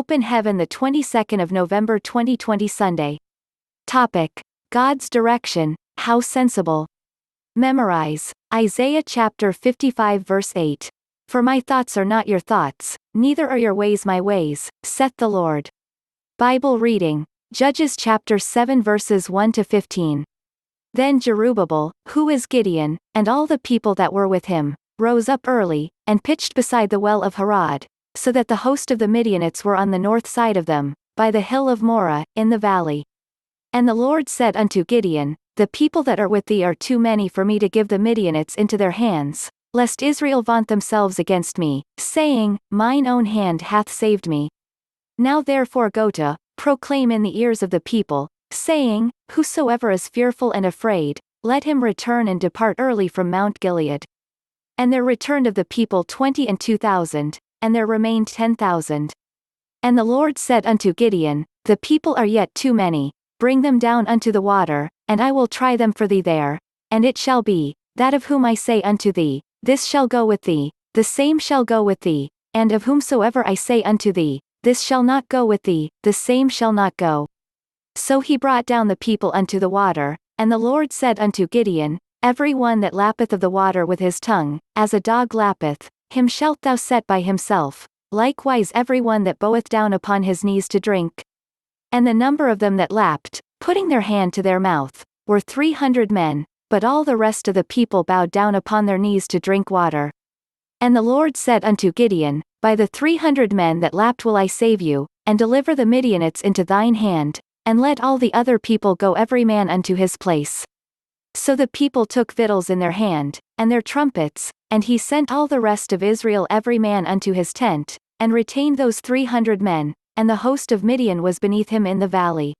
Open Heaven, the 22nd of November 2020, Sunday. Topic: God's direction, how sensible. Memorize Isaiah chapter 55 verse 8. For my thoughts are not your thoughts, neither are your ways my ways, saith the Lord. Bible reading Judges chapter 7 verses 1 to 15. Then Jerubbaal, who is Gideon, and all the people that were with him, rose up early, and pitched beside the well of Harod, so that the host of the Midianites were on the north side of them, by the hill of Moreh, in the valley. And the Lord said unto Gideon, The people that are with thee are too many for me to give the Midianites into their hands, lest Israel vaunt themselves against me, saying, Mine own hand hath saved me. Now therefore go to, proclaim in the ears of the people, saying, Whosoever is fearful and afraid, let him return and depart early from Mount Gilead. And there returned of the people 22,000, and there remained 10,000. And the Lord said unto Gideon, The people are yet too many, bring them down unto the water, and I will try them for thee there. And it shall be, that of whom I say unto thee, This shall go with thee, the same shall go with thee, and of whomsoever I say unto thee, This shall not go with thee, the same shall not go. So he brought down the people unto the water, and the Lord said unto Gideon, Every one that lappeth of the water with his tongue, as a dog lappeth, him shalt thou set by himself, likewise every one that boweth down upon his knees to drink. And the number of them that lapped, putting their hand to their mouth, were 300 men, but all the rest of the people bowed down upon their knees to drink water. And the Lord said unto Gideon, By the 300 men that lapped will I save you, and deliver the Midianites into thine hand, and let all the other people go every man unto his place. So the people took victuals in their hand, and their trumpets, and he sent all the rest of Israel every man unto his tent, and retained those 300 men, and the host of Midian was beneath him in the valley.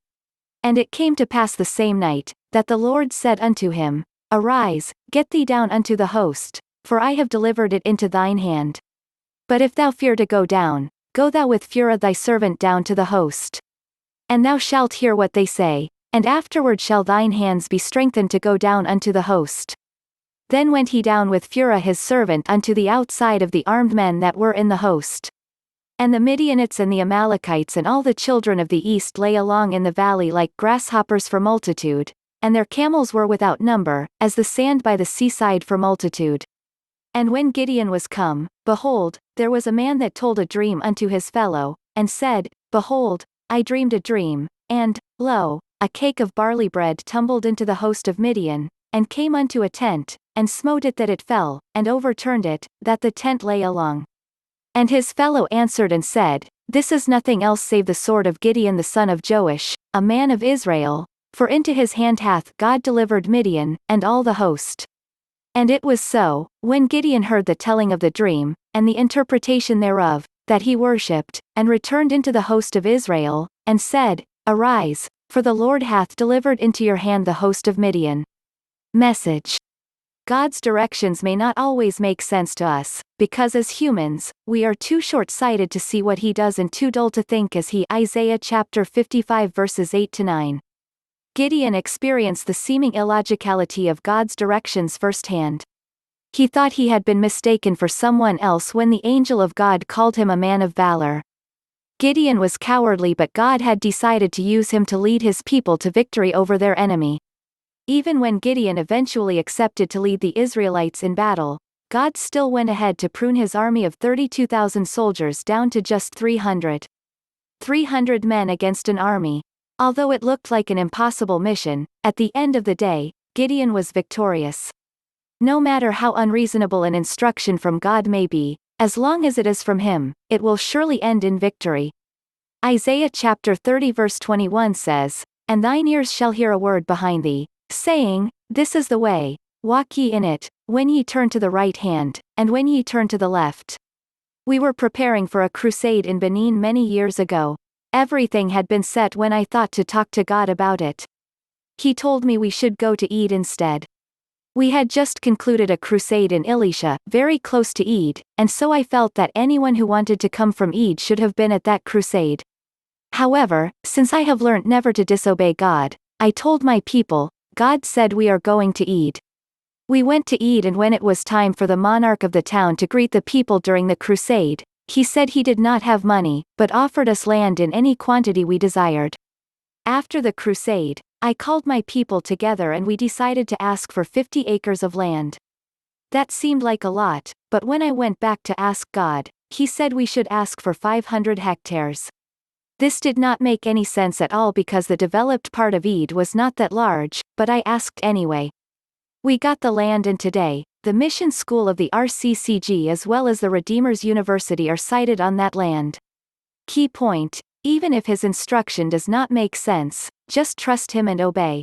And it came to pass the same night, that the Lord said unto him, Arise, get thee down unto the host, for I have delivered it into thine hand. But if thou fear to go down, go thou with Phurah thy servant down to the host. And thou shalt hear what they say, and afterward shall thine hands be strengthened to go down unto the host. Then went he down with Phurah his servant unto the outside of the armed men that were in the host. And the Midianites and the Amalekites and all the children of the east lay along in the valley like grasshoppers for multitude, and their camels were without number, as the sand by the seaside for multitude. And when Gideon was come, behold, there was a man that told a dream unto his fellow, and said, Behold, I dreamed a dream, and, lo, a cake of barley bread tumbled into the host of Midian, and came unto a tent, and smote it that it fell, and overturned it, that the tent lay along. And his fellow answered and said, This is nothing else save the sword of Gideon the son of Joash, a man of Israel, for into his hand hath God delivered Midian, and all the host. And it was so, when Gideon heard the telling of the dream, and the interpretation thereof, that he worshipped, and returned into the host of Israel, and said, Arise, for the Lord hath delivered into your hand the host of Midian. Message. God's directions may not always make sense to us, because as humans, we are too short-sighted to see what he does and too dull to think as he. Isaiah chapter 55 verses 8 to 9. Gideon experienced the seeming illogicality of God's directions firsthand. He thought he had been mistaken for someone else when the angel of God called him a man of valor. Gideon was cowardly, but God had decided to use him to lead his people to victory over their enemy. Even when Gideon eventually accepted to lead the Israelites in battle, God still went ahead to prune his army of 32,000 soldiers down to just 300. 300 men against an army. Although it looked like an impossible mission, at the end of the day, Gideon was victorious. No matter how unreasonable an instruction from God may be, as long as it is from him, it will surely end in victory. Isaiah chapter 30 verse 21 says, And thine ears shall hear a word behind thee, saying, This is the way, walk ye in it, when ye turn to the right hand, and when ye turn to the left. We were preparing for a crusade in Benin many years ago. Everything had been set when I thought to talk to God about it. He told me we should go to Eid instead. We had just concluded a crusade in Elisha, very close to Eid, and so I felt that anyone who wanted to come from Eid should have been at that crusade. However, since I have learnt never to disobey God, I told my people, God said we are going to Eid. We went to Eid, and when it was time for the monarch of the town to greet the people during the crusade, He said he did not have money, but offered us land in any quantity we desired. After the crusade, I called my people together and we decided to ask for 50 acres of land. That seemed like a lot, but when I went back to ask God, he said we should ask for 500 hectares. This did not make any sense at all because the developed part of Eid was not that large, but I asked anyway. We got the land, and today, the mission school of the RCCG as well as the Redeemers University are sited on that land. Key point: even if his instruction does not make sense, just trust him and obey.